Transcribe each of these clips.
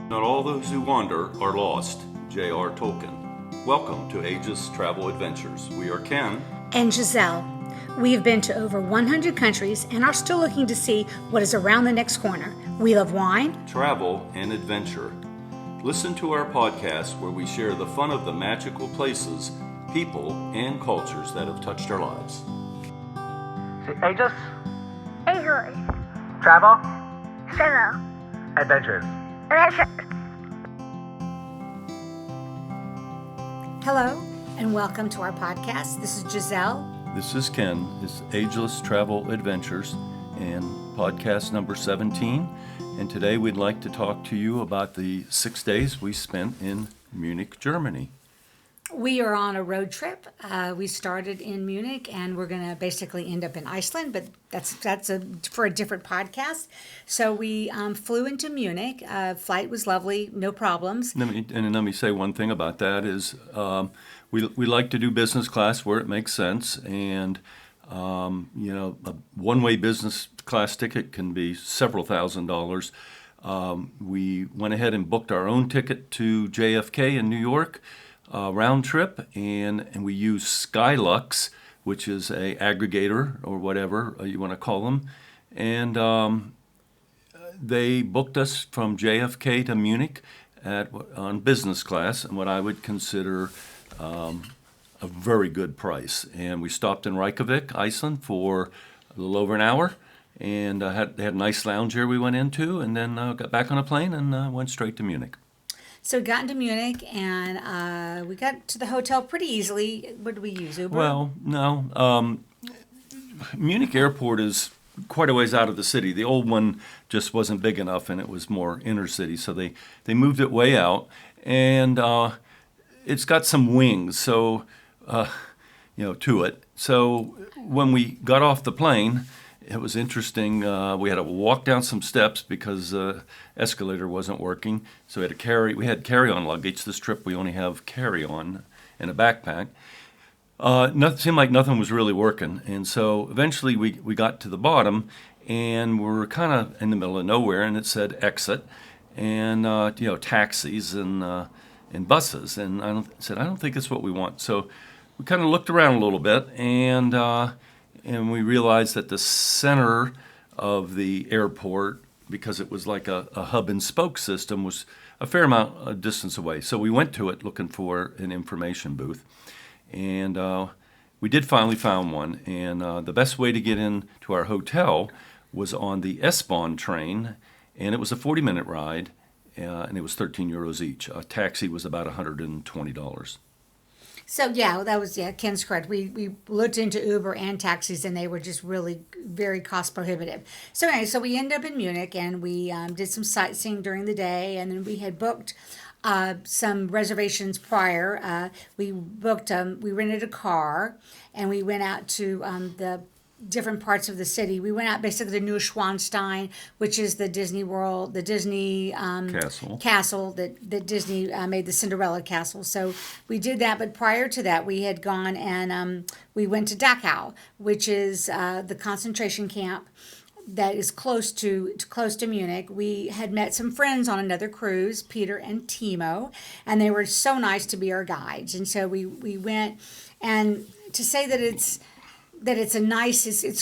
Not all those who wander are lost. J.R. Tolkien. Welcome to Aegis Travel Adventures. We are Ken and Gisele. We have been to over 100 countries and are still looking to see what is around the next corner. We love wine, travel, and adventure. Listen to our podcast where we share the fun of the magical places, people, and cultures that have touched our lives. Aegis, Aegis, travel, travel, adventures. Hello, and welcome to our podcast. This is Gisele. This is Ken. It's Ageless Travel Adventures and podcast number 17. And today we'd like to talk to you about the 6 days we spent in Munich, Germany. We are on a road trip. We started in Munich, and we're going to basically end up in Iceland, but that's for a different podcast. So we flew into Munich. Flight was lovely, no problems. Let me say one thing about that is we like to do business class where it makes sense, and a one-way business class ticket can be several $1,000s. We went ahead and booked our own ticket to JFK in New York. Round trip, and we use Skylux, which is a aggregator or whatever you want to call them, and they booked us from JFK to Munich on business class, and what I would consider a very good price. And we stopped in Reykjavik, Iceland, for a little over an hour, and they had a nice lounge here we went into, and then got back on a plane and went straight to Munich. So we got into Munich, and we got to the hotel pretty easily. What did we use, Uber? Well, no. Munich Airport is quite a ways out of the city. The old one just wasn't big enough, and it was more inner city, so they moved it way out. And it's got some wings, so to it. So when we got off the plane, it was interesting. We had to walk down some steps because escalator wasn't working. So we had carry-on luggage. This trip we only have carry-on and a backpack. Seemed like nothing was really working. And so eventually we got to the bottom, and we were kind of in the middle of nowhere, and it said exit, and taxis and buses. And I don't think it's what we want. So we kind of looked around a little bit, and we realized that the center of the airport, because it was like a hub and spoke system, was a fair amount of distance away. So we went to it looking for an information booth. And we did finally find one. And the best way to get in to our hotel was on the S-Bahn train. And it was a 40-minute ride, and it was 13 euros each. A taxi was about $120. So Ken's correct. We looked into Uber and taxis, and they were just really very cost prohibitive. So anyway, so we ended up in Munich, and we did some sightseeing during the day, and then we had booked some reservations prior. We rented a car, and we went out to the different parts of the city. We went out basically to Neuschwanstein, which is the Disney World, the Disney castle that Disney made the Cinderella castle. So we did that, but prior to that, we had gone and we went to Dachau, which is the concentration camp that is close to Munich. We had met some friends on another cruise, Peter and Timo, and they were so nice to be our guides. And so we went, and to say that it's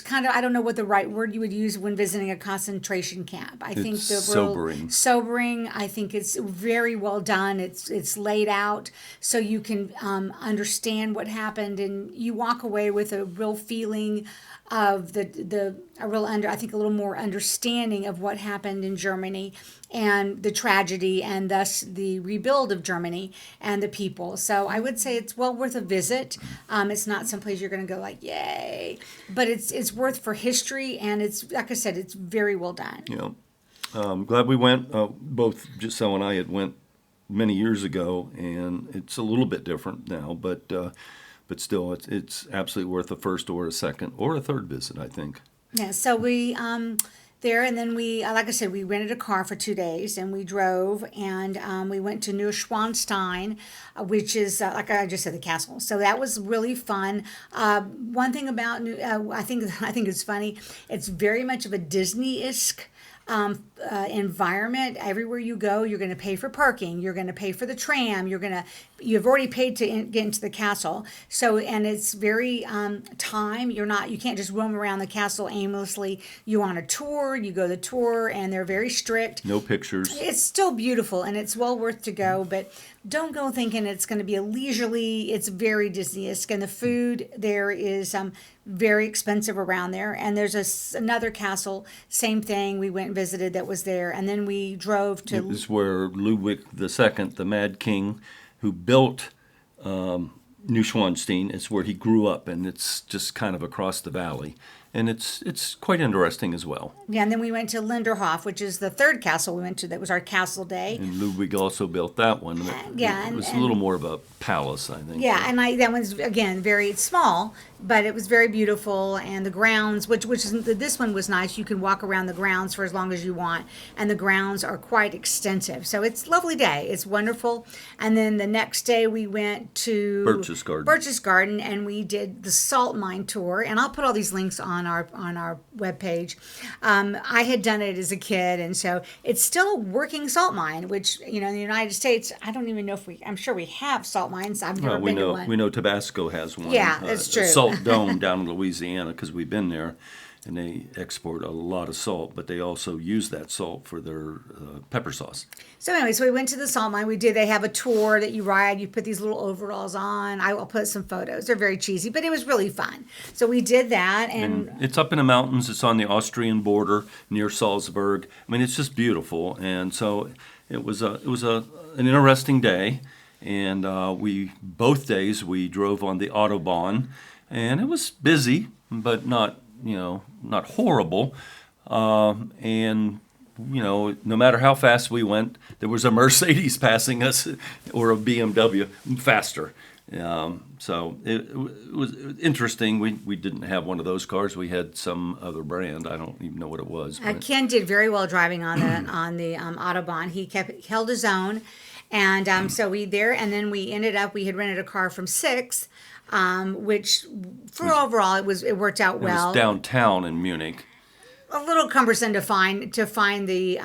kind of, I don't know what the right word you would use when visiting a concentration camp. I think the sobering. I think it's very well done. It's laid out so you can understand what happened, and you walk away with a real feeling of a little more understanding of what happened in Germany and the tragedy, and thus the rebuild of Germany and the people. So I would say it's well worth a visit. It's not someplace you're going to go like, yay, but it's worth for history, and it's, like I said, it's very well done. Yeah, glad we went. Both Gisele and I had went many years ago, and it's a little bit different now, but still, it's absolutely worth a first or a second or a third visit, I think. Yeah, so we there, and then we, like I said, we rented a car for 2 days, and we drove, and we went to Neuschwanstein, which is, like I just said, the castle. So that was really fun. One thing about I think it's funny. It's very much of a Disney-esque environment. Everywhere you go, you're going to pay for parking. You're going to pay for the tram. You've already paid to get into the castle. So, and it's very you can't just roam around the castle aimlessly. You're on a tour, you go the tour, and they're very strict. No pictures. It's still beautiful and it's well worth to go, but don't go thinking it's going to be a leisurely. It's very Disney-esque, and the food there is very expensive around there. And there's another castle, same thing. We went and visited that was there, and then we drove to. It was where Ludwig II, the Mad King, who built Neuschwanstein, it's where he grew up, and it's just kind of across the valley. And it's quite interesting as well. Yeah, and then we went to Linderhof, which is the third castle we went to. That was our castle day. And Ludwig also built that one. Yeah, it was a little more of a palace, I think. Yeah, and that one's again very small, but it was very beautiful, and the grounds, which is this one was nice. You can walk around the grounds for as long as you want, and the grounds are quite extensive. So it's a lovely day. It's wonderful. And then the next day we went to Birch's Garden, and we did the salt mine tour. And I'll put all these links on our webpage. I had done it as a kid, and so it's still a working salt mine, which, in the United States, I don't even know I'm sure we have salt mines. I've never been to one. We know Tabasco has one. Yeah, that's true. A salt dome down in Louisiana, because we've been there, and they export a lot of salt, but they also use that salt for their pepper sauce. So anyway, we went to the salt mine. They have a tour that you ride. You put these little overalls on. I will put some photos. They're very cheesy, but it was really fun. So we did that. And it's up in the mountains. It's on the Austrian border near Salzburg. I mean, it's just beautiful. And so it was an interesting day. And both days we drove on the Autobahn, and it was busy, but not horrible. And no matter how fast we went, there was a Mercedes passing us or a BMW faster. So it was interesting. We didn't have one of those cars. We had some other brand. I don't even know what it was. Ken did very well driving on the Autobahn. He held his own. And so we ended up, we had rented a car from Six, which for overall it worked out well. It was downtown in Munich. A little cumbersome to find the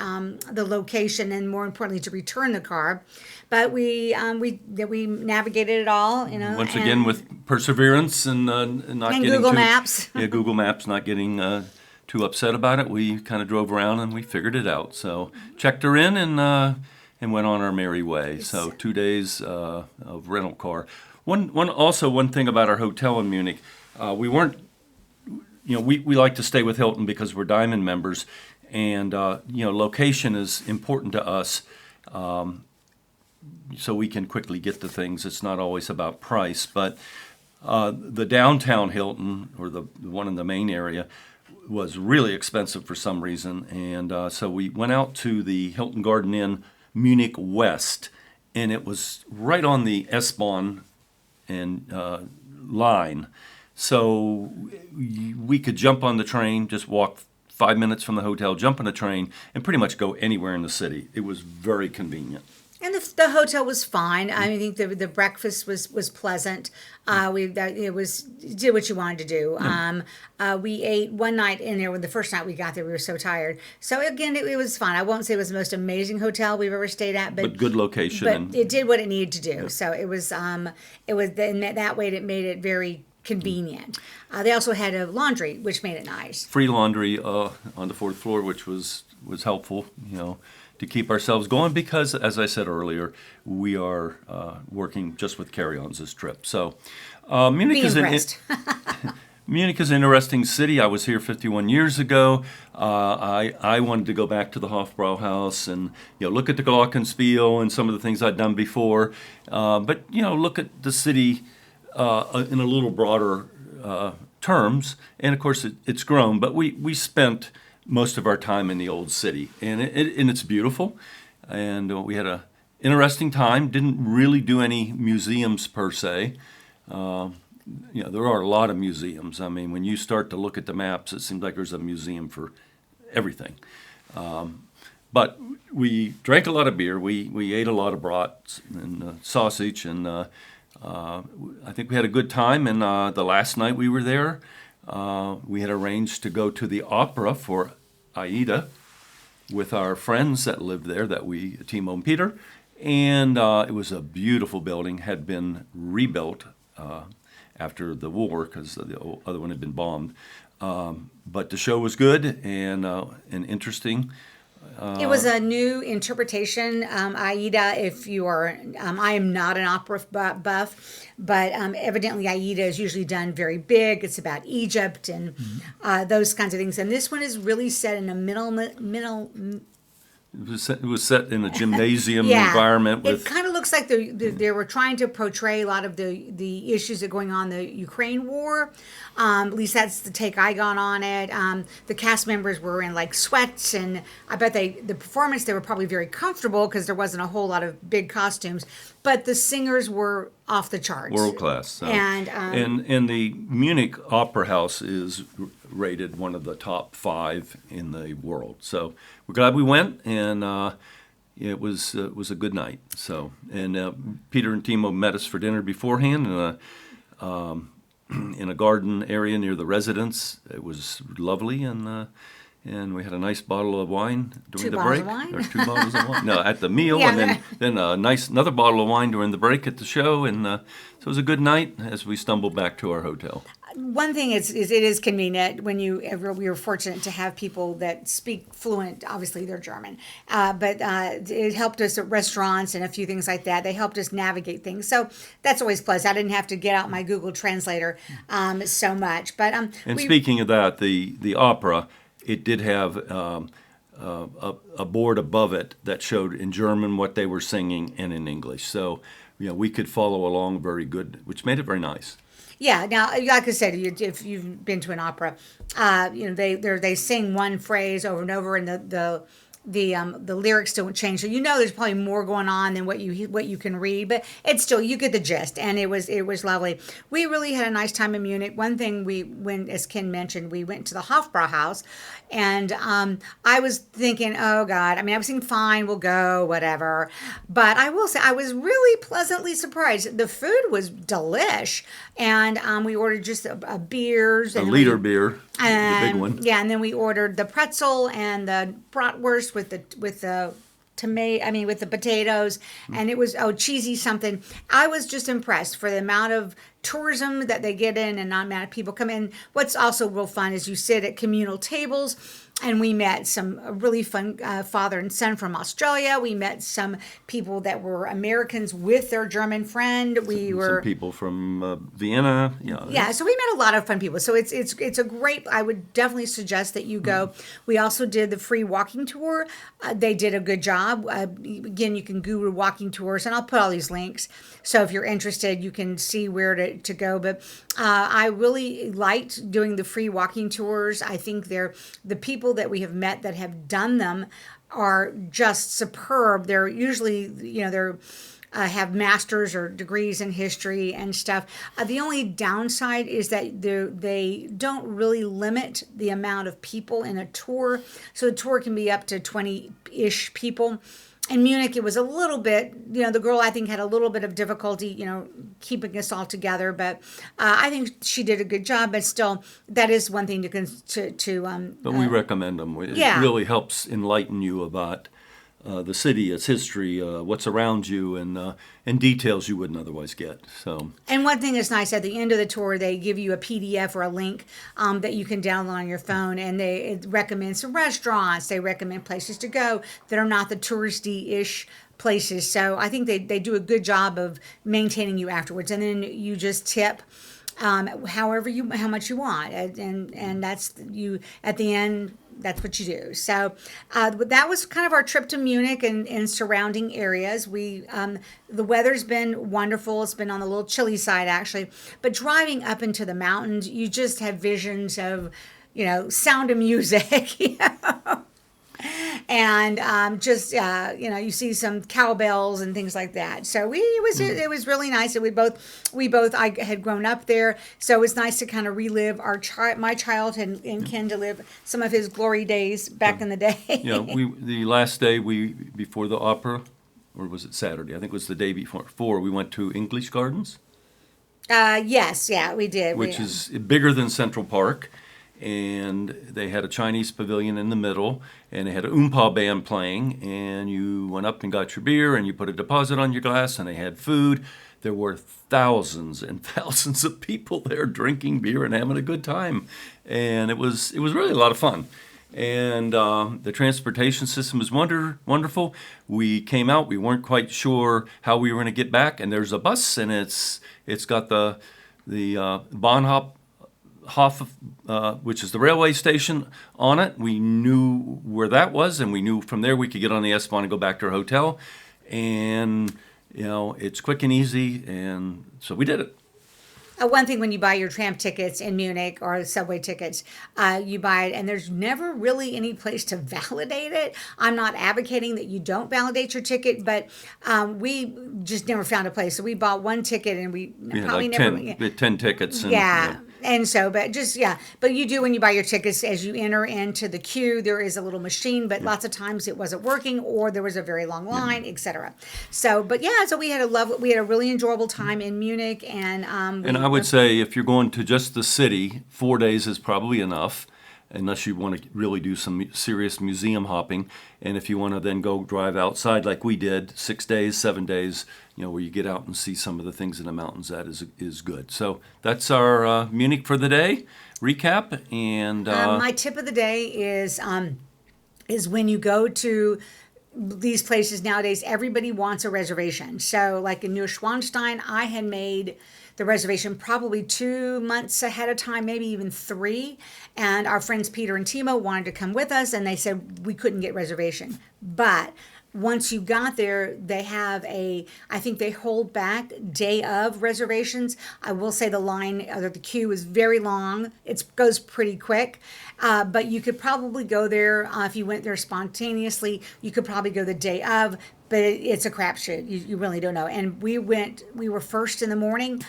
location, and more importantly to return the car, but we navigated it all. Once again with perseverance and not getting Google Maps. Yeah, Google Maps, not getting too upset about it. We kind of drove around and we figured it out. So checked her in and went on our merry way. So 2 days of rental car. One thing about our hotel in Munich, we weren't. We like to stay with Hilton because we're Diamond members, and location is important to us, so we can quickly get to things. It's not always about price, but the downtown Hilton, or the one in the main area, was really expensive for some reason, and so we went out to the Hilton Garden Inn Munich West, and it was right on the S-Bahn and line. So we could jump on the train, just walk 5 minutes from the hotel, jump on the train, and pretty much go anywhere in the city. It was very convenient. And the hotel was fine. I think the breakfast was pleasant. It did what you wanted to do. We ate one night in there. When the first night we got there, we were so tired. So again, it was fine. I won't say it was the most amazing hotel we've ever stayed at, but good location. But it did what it needed to do. Yeah. So it was in that way it made it very convenient. They also had a laundry, which made it nice. Free laundry on the fourth floor, which was helpful, to keep ourselves going, because, as I said earlier, we are working just with carry-ons this trip. So Munich is an interesting city. I was here 51 years ago. I wanted to go back to the Hofbrauhaus and look at the Glockenspiel and some of the things I'd done before, but look at the city in a little broader terms. And of course, it's grown, but we spent most of our time in the old city, and it's beautiful, and we had a interesting time. Didn't really do any museums per se. There are a lot of museums. I mean, when you start to look at the maps, it seems like there's a museum for everything. But we drank a lot of beer. We ate a lot of brats and sausage, and I think we had a good time. And the last night we were there, we had arranged to go to the opera for Aida, with our friends that lived there, Timo and Peter, and it was a beautiful building. Had been rebuilt after the war because the other one had been bombed. But the show was good and interesting. It was a new interpretation. Aida, if you are, I am not an opera buff, but evidently Aida is usually done very big. It's about Egypt and those kinds of things. And this one is really set in a middle. It was set in a gymnasium Yeah, environment it with kind of looks like they were trying to portray a lot of the issues that are going on in the Ukraine war. At least that's the take I got on it. The cast members were in like sweats, and I bet the performance they were probably very comfortable because there wasn't a whole lot of big costumes. But the singers were off the charts, world class. So. And and the Munich Opera House is rated one of the top 5 in the world. So we're glad we went, and it was a good night. So Peter and Timo met us for dinner beforehand in a garden area near the residence. It was lovely, and we had a nice bottle of wine during the break. 2 bottles of wine? Or 2 bottles of wine. No, at the meal, Yeah, and then another bottle of wine during the break at the show, and so it was a good night as we stumbled back to our hotel. one thing is it is convenient when we were fortunate to have people that speak fluent. Obviously, they're German, but it helped us at restaurants and a few things like that. They helped us navigate things, so that's always plus. I didn't have to get out my Google Translator so much. But speaking of that, the opera, it did have a board above it that showed in German what they were singing and in English. So we could follow along very good, which made it very nice. Yeah. Now, like I said, if you've been to an opera, they sing one phrase over and over, and the lyrics don't change. So there's probably more going on than what you can read, but it's still, you get the gist, and it was lovely. We really had a nice time in Munich. One thing as Ken mentioned, we went to the Hofbrauhaus, and I was thinking, oh God, I was thinking, fine, we'll go, whatever. But I will say, I was really pleasantly surprised. The food was delish, and we ordered just beers. A liter beer, the big one. Yeah, and then we ordered the pretzel and the bratwurst with the tomato, with the potatoes, and it was cheesy something. I was just impressed for the amount of tourism that they get in and the amount of people come in. What's also real fun is you sit at communal tables, and we met some really fun father and son from Australia. We met some people that were Americans with their German friend. Some people from Vienna. Yeah, so we met a lot of fun people. So it's a great. I would definitely suggest that you go. We also did the free walking tour. They did a good job. Again, you can Google walking tours, and I'll put all these links. So if you're interested, you can see where to go. But I really liked doing the free walking tours. I think the people that we have met that have done them are just superb. They're usually, they're have masters or degrees in history and stuff. The only downside is that they don't really limit the amount of people in a tour. So the tour can be up to 20-ish people. In Munich, it was a little bit, the girl I think had a little bit of difficulty, keeping us all together. But I think she did a good job. But still, that is one thing But we recommend them. It really helps enlighten you about the city, its history, what's around you, and details you wouldn't otherwise get. So. And one thing that's nice, at the end of the tour, they give you a PDF or a link that you can download on your phone, and it recommends some restaurants. They recommend places to go that are not the touristy-ish places. So I think they do a good job of maintaining you afterwards, and then you just tip how much you want, and that's you at the end. That's what you do. So that was kind of our trip to Munich and surrounding areas. The weather's been wonderful. It's been on the little chilly side, actually. But driving up into the mountains, you just have visions of, Sound of Music. And you see some cowbells and things like that. So it was really nice. And I had grown up there, so it was nice to kind of relive my childhood and Ken to live some of his glory days back in the day. The last day before the opera, or was it Saturday? I think it was the day before. We went to English Gardens. Yes, yeah, we did. Which is bigger than Central Park. and they had a Chinese pavilion in the middle, and they had an oompa band playing, and you went up and got your beer, and you put a deposit on your glass, and they had food. There were thousands and thousands of people there drinking beer and having a good time, and it was really a lot of fun. And the transportation system was wonderful. We came out. We weren't quite sure how we were going to get back, and there's a bus, and it's got the Bahnhof, which is the railway station, on it. We knew where that was, and we knew from there we could get on the S-Bahn and go back to our hotel. And it's quick and easy, and so we did it. One thing when you buy your tram tickets in Munich or subway tickets, you buy it and there's never really any place to validate it. I'm not advocating that you don't validate your ticket, but we just never found a place. So we bought one ticket and we probably like never... 10 tickets. And, yeah. And so, but you do when you buy your tickets, as you enter into the queue, there is a little machine, but lots of times it wasn't working or there was a very long line, etc. So, so we had a really enjoyable time in Munich, and I would say if you're going to just the city, 4 days is probably enough, unless you want to really do some serious museum hopping. And if you want to then go drive outside like we did, 6 days, 7 days, where you get out and see some of the things in the mountains, that is good. So that's our Munich for the day recap. And my tip of the day is when you go to these places nowadays, everybody wants a reservation. So like in Neuschwanstein, I had made the reservation probably 2 months ahead of time, maybe even 3. And our friends Peter and Timo wanted to come with us, and they said we couldn't get reservation. But once you got there, they have I think they hold back day of reservations. I will say the queue is very long. It goes pretty quick, but you could probably go there if you went there spontaneously. You could probably go the day of, but it's a crapshoot. You really don't know. And we were first in the morning,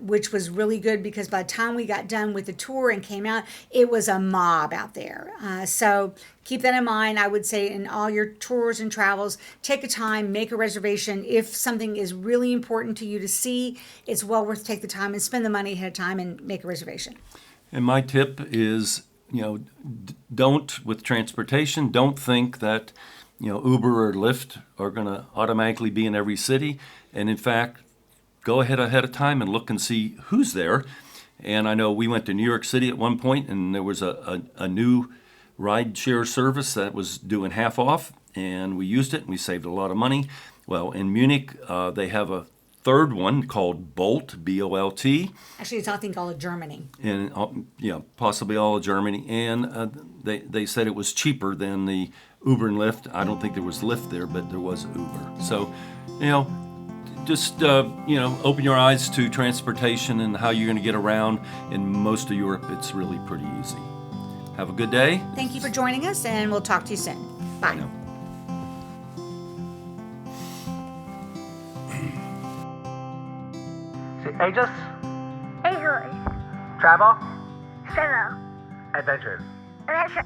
which was really good because by the time we got done with the tour and came out, it was a mob out there. So keep that in mind. I would say in all your tours and travels, take a time, make a reservation. If something is really important to you to see, it's well worth to take the time and spend the money ahead of time and make a reservation. And my tip is, don't, with transportation, don't think that Uber or Lyft are going to automatically be in every city. And in fact, go ahead of time and look and see who's there. And I know we went to New York City at one point, and there was a new ride-share service that was doing half off, and we used it, and we saved a lot of money. Well, in Munich, they have a third one called Bolt, B-O-L-T. Actually, it's I think all of Germany. And possibly all of Germany. And they said it was cheaper than the Uber and Lyft. I don't think there was Lyft there, but there was Uber. So, just open your eyes to transportation and how you're going to get around. In most of Europe, it's really pretty easy. Have a good day. Thank you for joining us, and we'll talk to you soon. Bye. Now. Ages, Eagles. travel, Travel. adventures. Adventure.